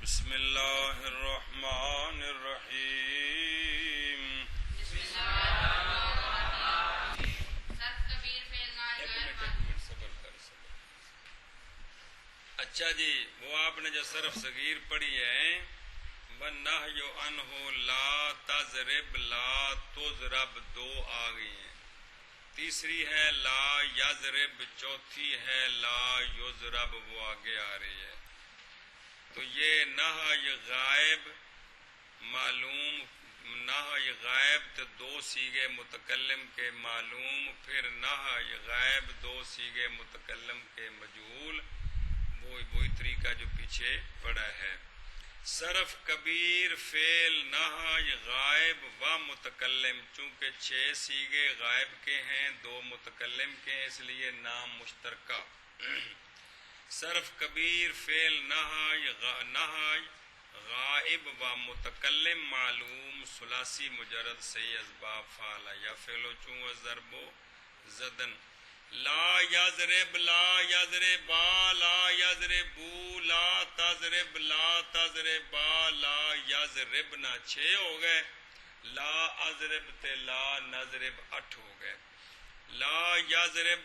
بسم اللہ الرحمن الرحیم بسم اللہ الرحمن الرحیم صرف کبیر فعل ایک منٹ صبر کر اچھا جی وہ آپ نے جو صرف صغیر پڑھی ہے وَالنَّهْيُ عَنْهُ لَا تَضْرِبْ لَا تُضْرَبْ دو آ گئی ہیں، تیسری ہے لا یضرب، چوتھی ہے لا یضرب، وہ آگے آ رہی ہے۔ تو یہ نہی غائب معلوم، نہی غائب تو دو سیغے متکلم کے معلوم، پھر نہی غائب دو سیغے متکلم کے مجہول، وہی طریقہ جو پیچھے پڑا ہے۔ صرف کبیر فعل نہی غائب و متکلم، چونکہ 6 سیغے غائب کے ہیں، 2 متکلم کے ہیں، اس لیے نام مشترکہ۔ صرف کبیر فعل نہی غائب و متکلم معلوم، ثلاثی مجرد صحیح اسباب فعل یا فعل و چون ضرب و زدن۔ لا یضرب لا یضربا لا یضربو لا تضرب لا تضربا لا یضربنا 6 ہو گئے، لا اضرب تے لا نضرب 8 ہو گئے۔ لا یضرب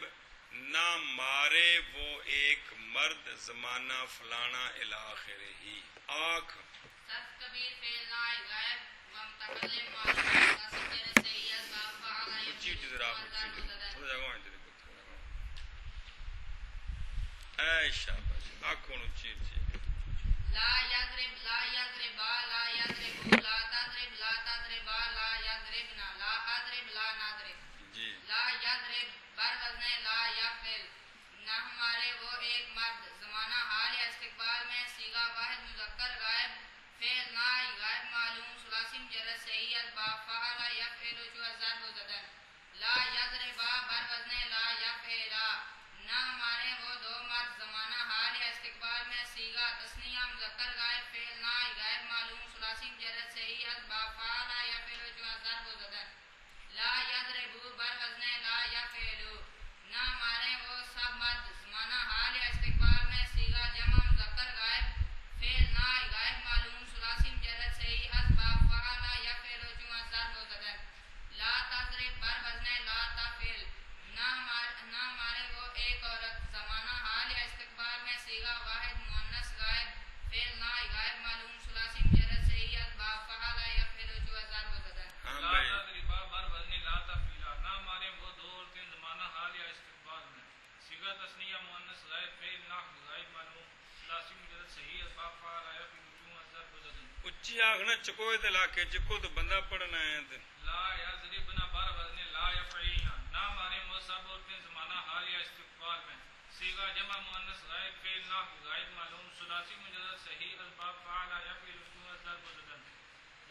نہ مارے وہ ایک مرد، زمانہ فلانا الی آخرہ ہی۔ آنکھ صرف کبیر فعل نہی غائب و متکلم معلوم، ثلاثی مجرد صحیح اسباب فعل یا اچھی فعل ذرا و چون ضرب و زدن۔ تھوڑا جگہ اے شاباش، آنکھوں اچھی اچھی۔ لا یضرب لا یضربا لا یضربو لا تضرب لا تضربا لا یضربنا لا اضرب لا نضرب۔ جی لا یضرب بر وزن لا یفعل، نہ ہمارے وہ ایک مرد، زمانہ حال یا استقبال میں، صیغہ واحد مذکر غائب، فعل نہی غائب معلوم، ثلاثی مجرد صحیح اسباب فعل یفعل جو ضرب و زدن۔ لا یضربا بر وزن لا یفعلا، نہ ہمارے وہ 2 مرد، زمانہ حال یا استقبال میں، صیغہ تثنیہ مذکر غائب، فعل نہی غائب معلوم، ثلاثی مجرد صحیح اسباب فعل یفعل جو ضرب و زدن۔ لا یضربو بر وزن لا یفعلو، نہ ہمارے وہ سب مرد، زمانہ حال یا استقبال میں، صیغہ جمع مذکر غائب، فعل نہی غائب معلوم، ثلاثی مجرد صحیح اسباب فعل یفعل جو ضرب و زدن۔ لا تضرب بر وزن لا تفعل، نہ ہمارے وہ ایک عورت، زمانہ حال یا استقبال میں، صیغہ واحد مؤنث غائب، فعل نہی غائب معلوم، ثلاثی مجرد صحیح اسباب فعل یفعل جو ضرب و زدن۔ ہاں لا بھائی، تضربا بر وزن لا تفعیلا، نہ ہمارے وہ 2 عورتیں، زمانہ حال یا استقبال میں، صیغہ تثنیہ مؤنث غائب، فعل نہی غائب معلوم، ثلاثی مجرد صحیح اسباب فعل یفعل جو ضرب و زدن۔ اچھی آنکھنا چکوئے تے لاکے چکو تو بندہ پڑھنا ہے تے۔ لا یضربنا بر وزن لا یفعلنا، نہ ہمارے وہ سب عورتیں، زمانہ حال یا استقبال میں، صیغہ جمع مؤنث غائب، فعل نہی غائب معلوم، ثلاثی مجرد صحیح اسباب فعل یفعل جو ضرب و زدن۔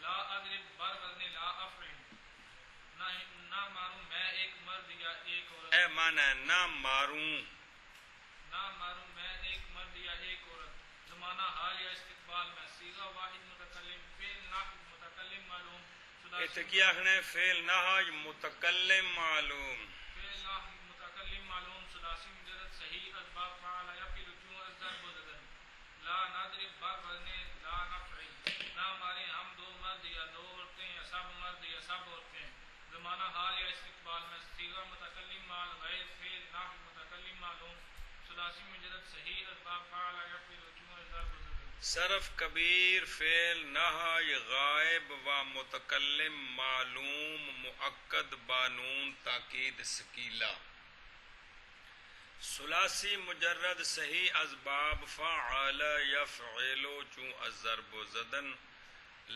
لا اضرب بر وزن لا افعل، نہ ماروں میں ایک مرد یا ایک عورت، اے مانا ہے نہ ماروں، نہ ماروں میں ایک مرد یا ایک عورت، زمانہ حال یا استقبال میں، صیغہ واحد متکلم، فعل نہی متکلم معلوم، ایتھے کیا آخنا ہے فعل نہی متکلم معلوم۔ فعل نہی متکلم معلوم، ثلاثی مجرد صحیح اسباب فعل یفعل جو ضرب و زدن۔ لا نضرب بر وزن لا نفعل، نہ ہمارے ہم 2 مرد یا 2 عورتیں یا سب مرد یا سب عورتیں، زمانہ حال یا استقبال میں، صیغہ متکلم مال غیر، فعل نہی متکلم معلوم، ثلاثی مجرد صحیح اسباب فعل یفعل جو ضرب و زدن۔ صرف کبیر فعل نہی غائب و متکلم معلوم، مؤکد بانون تاکید ثقیلہ، ثلاثی مجرد صحیح اسباب فعل یفعل چون الضرب و زدن۔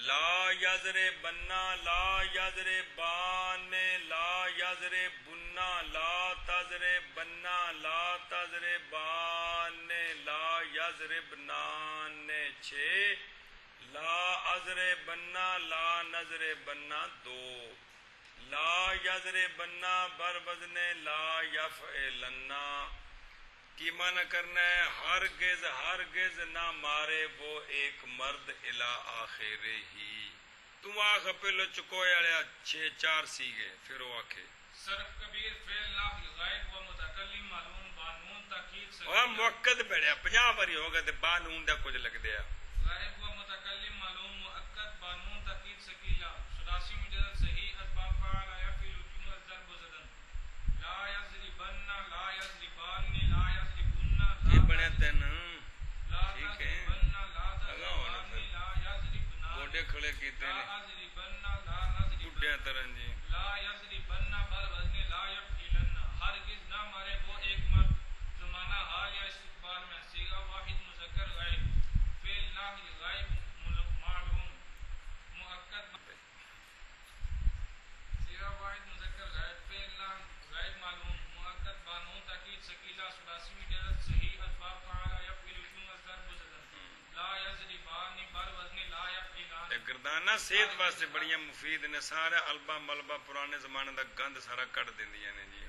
لا یضربن لا یضربان لا یضربن لا تضربن لا تضربان لا یضربنان 6، لا اضربن لا نضربن 2، لا یضربن بر وزن لا یفعلن کی معنی کرنا ہے ہرگز ہرگز نہ مارے وہ ایک مرد الی آخرہ ہی۔ تو آخ پہلو چکوئے آلیا 4 سیگے، پھر وہ آکھے صرف کبیر فعل نہی غائب و متکلم معلوم، بانون تاکید وہ موقت بیڑیا 50 باری ہوگا تے بانون دا کچھ لگ دیا غائب و سکیلا ثلاثی مجرد صحیح اسباب فعل یفعل رجوع الضرب زدن لا یضربن لا یضربان لا یضربن یہ بڑے تین لا ٹھیک ہے تضربن لا اگا ہونا تضربان پھر لا یضربن گوڈے کھڑے کیتے لا نے اضربن لا نضربن بڈھیا طرح جی لا یضربن بر وزن لا یفعلن ہرگز نہ مارے وہ ایک مرد زمانہ حال یا استقبال میں صیغہ واحد مذکر غائب فعل ناہی غائب معلوم مؤکد صیغہ واحد مذکر غائب فعل ناہی غائب معلوم مؤکد بانون تاکید ثقیلہ ثلاثی مجرد صحیح اسباب فعل یفعل رجوع الضرب زدن لا یضربان بر وزن لا یفعلان گردانہ صحت واسطے بڑیاں مفید نے سارا البا ملبا پرانے زمانے دا گند سارا کٹ دیندیاں نے جی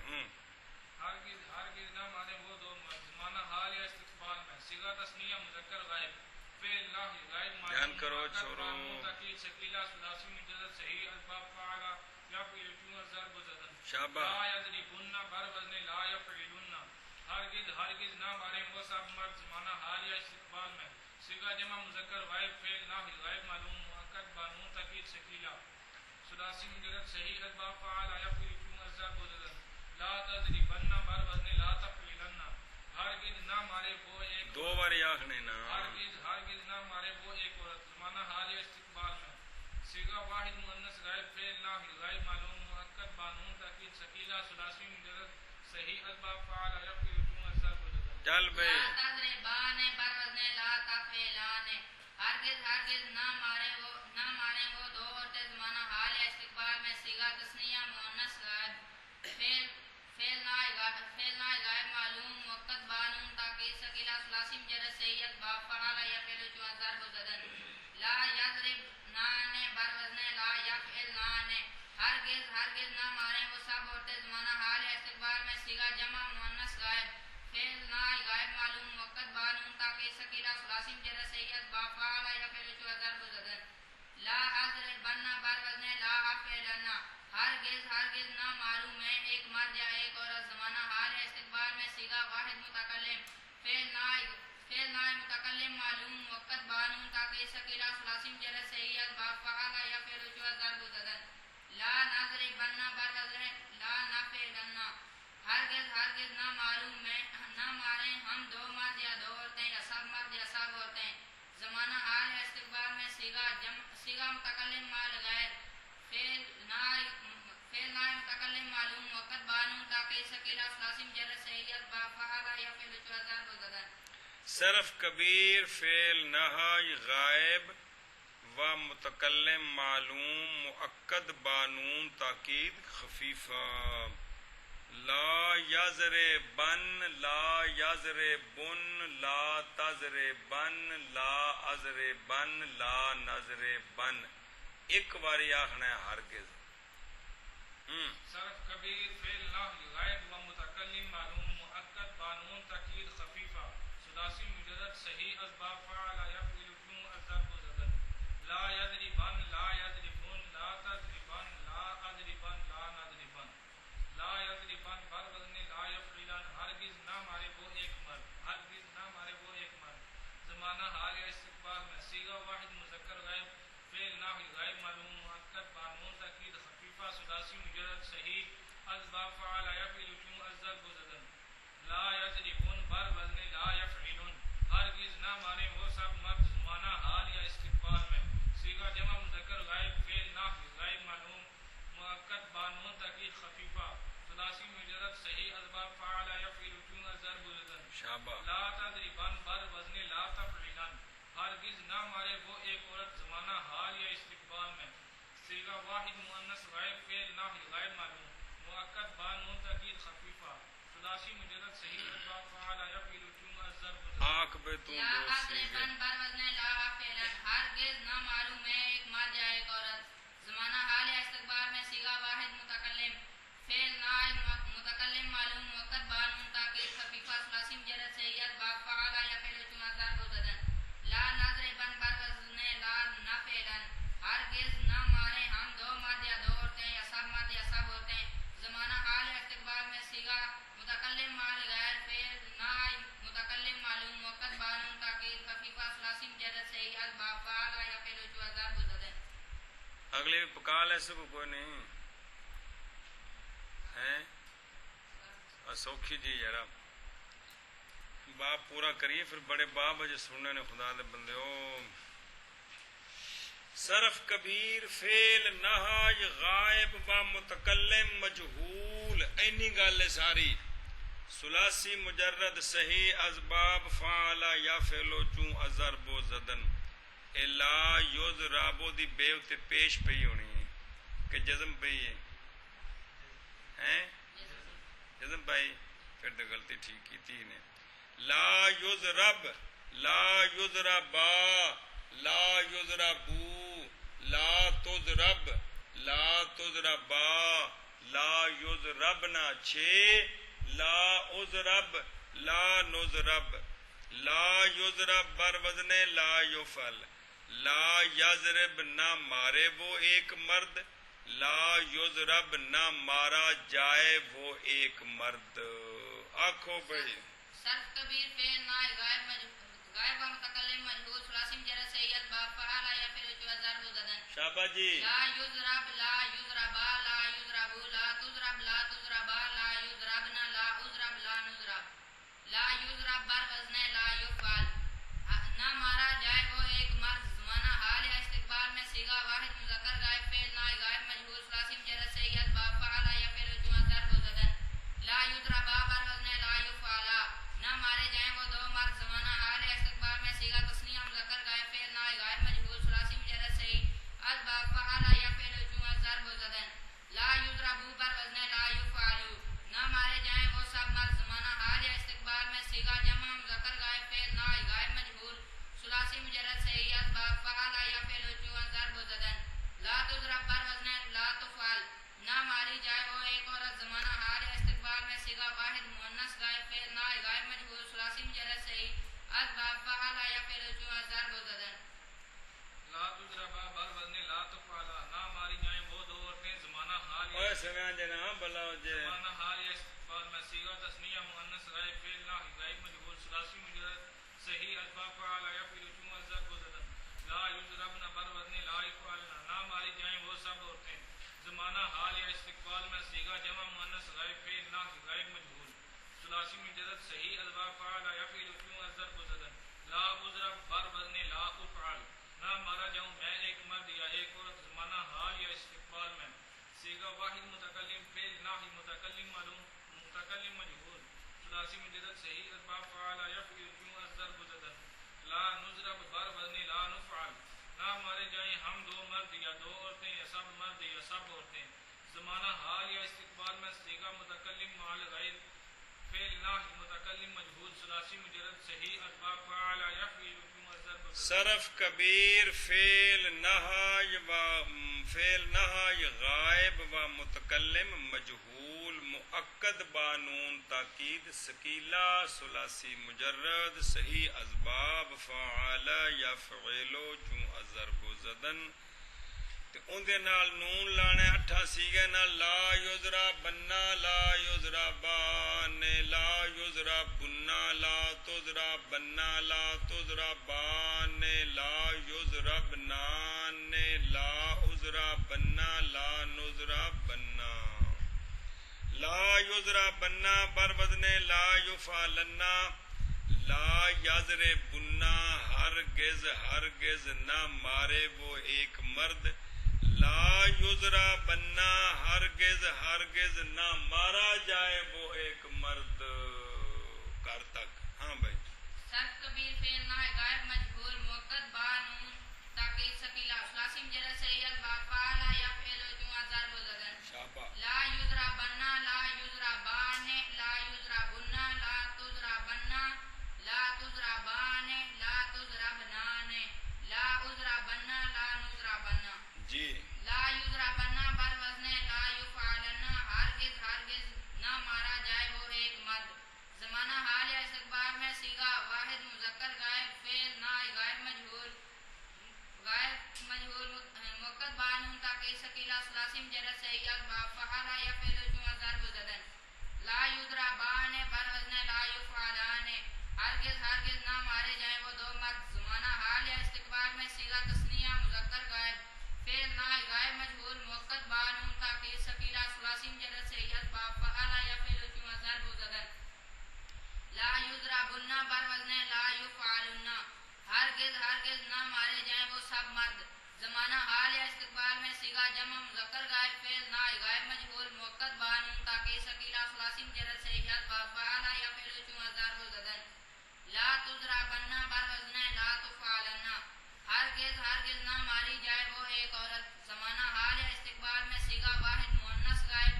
ہرگز نہ مانے وہ دو مرد زمانہ حال یا استقبال میں صیغہ تثنیہ مذکر غائب فعل ناہی غائب معلوم بیان کرو مؤکد چھوڑو بانون تاکید ثقیلہ ثلاثی مجرد صحیح اسباب فعل یفعل رجوع الضرب زدن شابہ لا یضربن بر وزن لا یفعلن ہرگز نہ مارے وہ سب مرد زمانہ حال یا استقبال میں صیغہ جمع مذکر غائب فعل ناہی غائب معلوم مؤکد بانون تاکید ثقیلہ ثلاثی مجرد صحیح اسباب فعل یفعل رجوع الضرب زدن لا تضربن بر وزن لا تفعلن ہرگز نہ مارے وہ ایک دو باری آخنے نا ہرگز نہ مارے وہ ایک عورت زمانہ حال یا استقبال میں صیغہ واحد مؤنث غائب فعل ناہی غائب معلوم مؤکد بانون تاکید ثقیلہ ثلاثی مجرد صحیح اسباب فعل یفعل رجوع الضرب زدن چل بے لا تضربان بر وزن لا تفعلان ہرگز نہ مارے وہ دو عورتیں زمانہ حال یا استقبال میں صیغہ تثنیہ مؤنث غائب فعل نائی غائب معلوم مؤکد بانون تاکید ثقیلہ ثلاثی مجرد صحیح اسباب فعل یفعل رجوع الضرب زدن لا یضربنان بر وزن لا یفعلان ہرگز نہ مارے وہ سب عورتیں زمانہ حال یا استقبال میں صیغہ جمع مؤنث غائب فعل نائی غائب معلوم مؤکد بانون تاکید ثقیلہ ثلاثی مجرد صحیح اسباب فعل یفعل رجوع الضرب زدن لا اضربن بر وزن لا افعلن ہرگز نہ ماروں میں ایک مرد یا ایک عورت زمانہ حال یا استقبال میں صیغہ واحد متکلم فعل نائی متکلم معلوم مؤکد بانون تاکید ثقیلہ ثلاثی مجرد صحیح اسباب فعل یفعل رجوع الضرب زدن لا نضربن بر وزن لا نفعلن ہرگز نہ ماریں ہم دو مرد یا دو عورتیں یا سب مرد یا سب عورتیں زمانہ حال یا استقبال میں صیغہ متکلم مال غیر فعل نائی متکلم معلوم مؤکد بانون تاکید ثقیلہ ثلاثی مجرد صحیح اسباب فعل یفعل رجوع الضرب زدن صرف کبیر فعل نہی غائب و متکلم معلوم مؤکد بانون تاکید خفیفہ لا یضربن لا یضربن لا تضربن لا اضربن لا نضربن ایک باری آخنا ہے ہرگز صرف کبیر فعل ناہی غائب و متکلم معلوم مؤکد بانون تاکید خفیفہ ثلاثی مجرد صحیح اسباب فعل یفعل رجوع الضرب زدن لا یضربن لا یضربن لا تضربن لا اضربن لا نضربن لا یضربن بر وزن لا یفعلن ہرگز نہ مارے وہ ایک مرد زمانہ حال یا استقبال میں صیغہ واحد مذکر غائب فعل ناہی غائب معلوم مؤکد بانون تاکید خفیفہ ثلاثی مجرد صحیح اسباب فعل یفعل رجوع الضرب زدن لا یضربن بر وزن لا یفعلن ہرگز نہ مارے وہ سب مرد زمانہ حال یا استقبال میں صیغہ جمع مذکر غائب فعل ناہی غائب معلوم مؤکد بانون تاکید خفیفہ ثلاثی مجرد صحیح اسباب فعل یفعل رجوع الضرب زدن شابہ لا تضربن بر وزن لا تفعلن ہرگز نہ مارے وہ ایک عورت زمانہ حال یا استقبال میں صیغہ واحد مؤنث غائب فعل ناہی غائب معلوم مؤکد بانون تاکید خفیفہ ثلاثی مجرد صحیح اسباب فعل یفعل رجوع الضرب زدن آنکھ بے تم لا دوسری اضربن بر وزن لا افعلن ہرگز نہ ماروں میں ایک مرد یا ایک عورت زمانہ حال یا استقبال میں صیغہ واحد متکلم فعل نائی متکلم معلوم مؤکد بانون تاکید خفیفہ ثلاثی مجرد صحیح اسباب فعل یفعل رجوع الضرب زدن لا نضربن بر وزن لا نفعلن ہرگز نہ مارے ہم دو مرد یا دو عورتیں یا سب مرد یا سب عورتیں زمانہ حال یا استقبال میں صیغہ متکلم مال غیر فعل نائی متکلم معلوم مؤکد بانون تاکید خفیفہ ثلاثی مجرد صحیح اسباب فعل یفعل رجوع الضرب زدن اگلے بھی پکا لے سکو کوئی نہیں ہیں سوکھی جی یار باپ پورا کریے پھر بڑے باپ اجے سننے نے خدا دے بندے او صرف کبیر فعل نہاج غائب و متکلم مجہول اینی گل ہے ساری ثلاثی مجرد صحیح اسباب فعل یا فعلو چوں اضرب و زدن الا یوز رابو دی بیو تے پیش پئی ہونی ہے کہ جزم پئی ہے ہیں جزم پئی پھر تو غلطی ٹھیک کیتی نے لا یضرب لا یضربا لا یضربو لا تضرب لا تضربا لا یضربنا چھ لا اضرب لا نضرب لا یضرب بر وزن لا یفعل لا یضرب نہ مارے وہ ایک مرد لا یضرب نہ مارا جائے وہ ایک مرد آنکھوں بھائی صرف کبیر فعل نائب غائب و متکلم مجہول ثلاثی مجرد صحیح اسباب فعل یا فعل جو ضرب و زدن شاباش جی لا یضرب لا یضربا لا یضربو لا تضرب لا تضربا لا یضربنا لا اضرب لا نضرب لا یضرب بر وزن لا یفعل نہ مارا جائے وہ ایک مرد زمانہ حال یا استقبال میں صیغہ واحد مذکر غائب فعل نائب غائب مجہول ثلاثی مجرد صحیح اسباب فعل یا فعل جو ضرب و زدن لا یضربا بر وزن لا یفعل نہ مارے جائیں وہ دو مرد زمانہ حال یا استقبال میں صیغہ تثنیہ مذکر غائب فعل نائب غائب مجہول ثلاثی مجرد صحیح اسباب فعل یا فعل جو ضرب و زدن لا یضربو بر وزن لا یفعل نہ مارے جائیں وہ سب مرد زمانہ حال یا استقبال میں صیغہ جمع مذکر غائب فعل نائب غائب مجہول ثلاثی مجرد صحیح اسباب فعل یا فعل جو ضرب و زدن لا تضرب بر وزن لا تفعل نہ ماری جائے وہ ایک عورت زمانہ حال یا استقبال میں صیغہ واحد مؤنث غائب فعل نائب غائب مجہول ثلاثی مجرد صحیح اسباب فعل یا فعل جو ضرب و زدن لا تضربا بر وزن لا تفعل نہ ماری جائیں وہ دو عورتیں زمانہ حال یا اوے سمیاں جنا بلاؤ جے زمانہ حال یا استقبال میں صیغہ تثنیہ مؤنث غائب فعل نائب غائب مجہول ثلاثی مجرد صحیح اسباب فعل یا فعل جو ضرب و زدن لا یضربن بر وزن لا یفعلن نہ ماری جائیں وہ سب عورتیں زمانہ حال یا استقبال میں صیغہ جمع مؤنث غائب فعل نائب غائب مجہول ثلاثی مجرد صحیح اسباب فعل یا فعل جو ضرب و زدن لا اضرب بر وزن لا افعل نہ مارا جاؤں میں ایک مرد یا ایک عورت زمانہ حال یا استقبال میں صیغہ واحد متکلم فعل نائب متکلم معلوم متکلم مجہول ثلاثی مجرد صحیح اسباب فعل یا فعل جو ضرب و زدن لا نضرب بر وزن لا نفعل نہ مارے جائیں ہم دو مرد یا دو عورتیں یا سب مرد یا سب عورتیں زمانہ حال یا استقبال میں صیغہ متکلم مال غیر فعل نائب متکلم مجہول ثلاثی مجرد صحیح اسباب فعل یا فعل جو ضرب و زدن صرف کبیر فعل نہاج غائب و متکلم مجہول مؤکد بانون تاکید ثقیلہ ثلاثی مجرد صحیح اسباب فعل یا فعلو چوں ضرب و زدن تے اندے نال نون لانے اٹھا سیگے نال لا یضرا بننا لا یضرا بان لا یضرا بننا لا تضرا بننا لا تضرا بان لا یضرا بنان لا عذرا بننا لا نذرا بننا لا یضرا بننا بر وزن لا یفعلنا لا یضربنا ہرگز نہ مارے وہ ایک مرد لا یضرا بننا ہرگز نہ مارا جائے وہ ایک مرد کر تک ہاں بھائی صرف کبیر فعل نائب غائب مجہول مؤکد بانون تاکید ثقیلہ ثلاثی مجرد صحیح اسباب فعل یا فعل جو ضرب و زدن شاباش لا یضرا بننا لا یضرا بان لا یضرا بننا لا تضرا بننا لا تضرا بان لا تضرا بنان لا عذرا بننا لا نذرا بننا جی لا یضرا بننا بر وزن لا یفعلن ہرگز نہ مارا جائے وہ ایک مرد زمانہ حال یا استقبال میں صیغہ واحد مذکر غائب فعل نائب فعل نائب غائب مجهول مؤکد با نون تاکید ثقیلہ ثلاثی مجرد صحیح اسباب فعل یفعل چون ضرب و زدن لا یضربن بر وزن لا یفعلن ہرگز ہرگز نہ مارے جائیں وہ سب مرد زمانہ حال یا استقبال میں صیغہ جمع مذکر غائب فعل نائب غائب مجهول مؤکد با نون تاکید ثقیلہ ثلاثی مجرد صحیح اسباب فعل یفعل چون ضرب و زدن لا تضربن بر وزن لا تفعلن ہرگز ہرگز نہ ماری جائے وہ ایک عورت زمانہ حال یا استقبال میں صیغہ واحد مؤنث غائب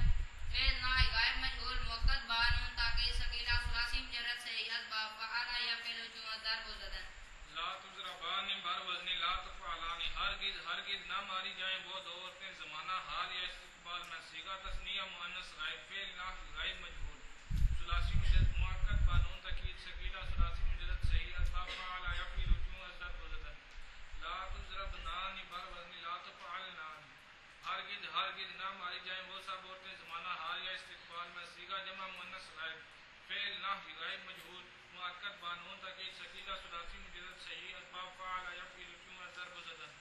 فعل نائب غائب مجهول مؤکد با نون تاکید ثقیلہ ثلاثی مجرد صحیح اسباب فعل یفعل چون ضرب و زدن لا تضربان بر وزن لا تفعلان ہرگز ہرگز نہ ماری جائیں وہ دو عورتیں زمانہ حال یا استقبال میں صیغہ تثنیہ مؤنث غائب فعل نائب غائب مجهول ثلاثی مجرد مؤکد با نون تاکید ثقیلہ ثلاثی مجرد صحیح اسباب فعل یفعل چون ضرب و زدن لا تضربنان بر وزن لا تفعلنان ہرگز ہرگز نہ ماری جائیں وہ سب عورتیں زمانہ حال یا استقبال میں صیغہ جمع مؤنث غائب فعل نائب غائب مجهول مؤکد با نون تاکید ثقیلہ ثلاثی مجرد صحیح اسباب فعل یفعل چون ضرب و زدن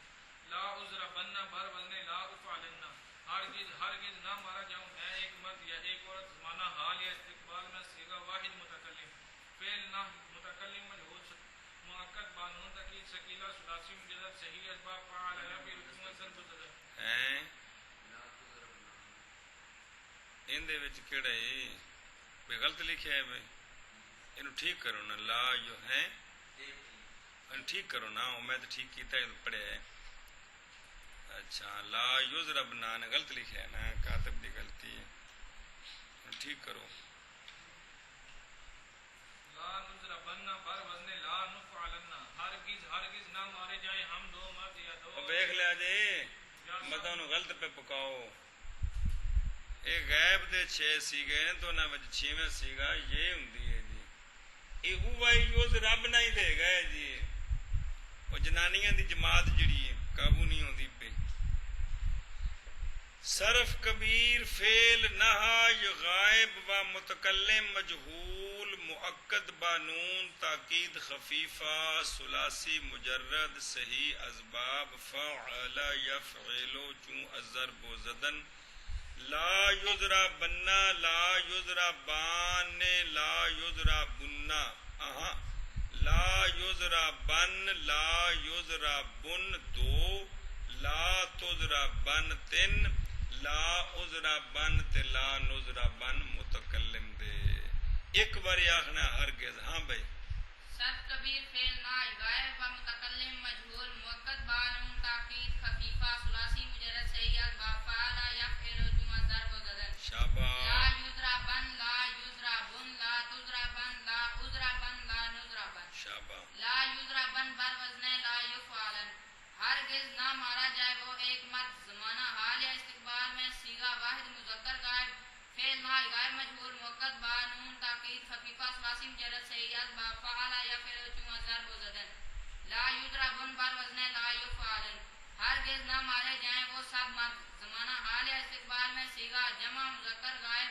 لا اضربن بر وزن لا افعلن ہرگز ہرگز نہ مارا جاؤں میں ایک مرد یا ایک عورت زمانہ حال یا استقبال میں صیغہ واحد متکلم فعل نائب متکلم مجهول مؤکد با نون تاکید ثقیلہ ثلاثی مجرد صحیح اسباب فعل یفعل چون ضرب و زدن ہیں اندے وچ کیڑا ہے بے غلط لکھیا ہے بھائی اینو ٹھیک کرو نا لا جو ہے اینو ٹھیک کرو نا میں تو ٹھیک کیتا ہے پڑھیا ہے اچھا لا یضربنا نے غلط لکھیا ہے نا کاتب دی غلطی ہے اینو ٹھیک کرو لا نضربن بر وزن لا نفعلن ہرگز ہرگز نہ مارے جائیں ہم دو مرد یا دو او دیکھ لیا جی مدہ نو غلط پہ پکاؤ یہ غیب دے 6 سیگے ہیں تو نہ وچ 6ویں سیگا یہ ہوندی ہے جی یہ ہوا یوز رب نہ ہی دے گئے جی وہ جنانیاں دی جماعت جڑی ہے قابو نہیں ہوندی پہ صرف کبیر فعل نہا غائب و متکلم مجہول مؤکد بانون تاکید خفیفہ ثلاثی مجرد صحیح اسباب فعل یفعل چون الضرب و زدن لا یضربن لا یضربان لا یضربن لا یضربن لا یضربن 2 لا تضربن 3 لا اضربن تے لا نضربن متکلم دے ایک باری آخنا ہرگز ہاں بھائی صرف کبیر فعل نائب غائب و متکلم مجهول مؤکد با نون تاکید خفیفہ ثلاثی مجرد صحیح اسباب فعل یفعل چون ضرب و زدن شاباش لا یضربن لا یضربن لا تضربن لا اضربن لا نضربن شاباش لا یضربن بر وزن لا یفعلن ہرگز نہ مارا جائے وہ ایک مرد زمانہ حال یا استقبال میں صیغہ واحد مذکر غائب فعل نائب غائب مجهول مؤکد با نون تاکید خفیفہ ثلاثی مجرد صحیح اسباب فعل یفعل چون ضرب و زدن لا یضربن بر وزن لا یفعلن ہرگز نہ مارے جائیں وہ سب مرد زمانہ حال یا استقبال میں صیغہ جمع مذکر غائب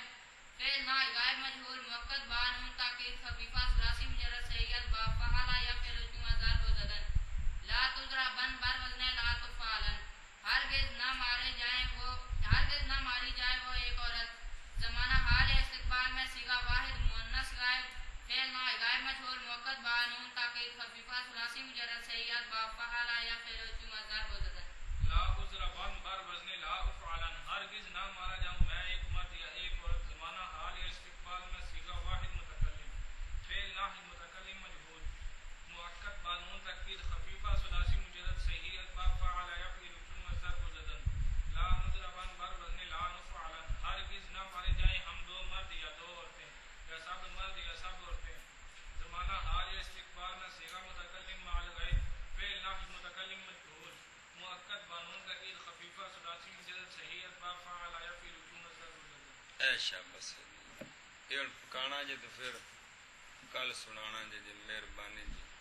فعل نائب غائب مجهول مؤکد با نون تاکید خفیفہ ثلاثی مجرد صحیح اسباب فعل یفعل چون ضرب و زدن لا تضربن بر وزن لا تفعلن ہرگز نہ ماری جائے وہ ایک عورت زمانہ حال یا استقبال میں صیغہ واحد مؤنث غائب فعل نائب غائب مجهول مؤکد با نون تاکید خفیفہ ثلاثی مجرد صحیح اسباب فعل یفعل چون ضرب و زدن لا اضربن بر وزن لا افعلن ہرگز نہ مارا جاؤں میں ایک مرد یا ایک عورت زمانہ حال یا استقبال میں صیغہ واحد متکلم فعل نائب متکلم مجهول مؤکد با نون تاکید خفیفہ ثلاثی مجرد صحیح اسباب فعل یفعل چون ضرب و زدن لا نضربن بر وزن لا نفعلن ہرگز نہ مارے جائیں ہم دو مرد یا دو عورتیں یا سب مرد یا سب عورتیں زمانہ حال یا استقبال میں صیغہ متکلم مع الغیب فعل نائب متکلم مجهول مؤکد با نون تاکید خفیفہ ثلاثی مجرد صحیح اسباب فعل یفعل چون ضرب و زدن اے شاباش یہ پکانا جی تو پھر کل سنانا جی مہربانی جی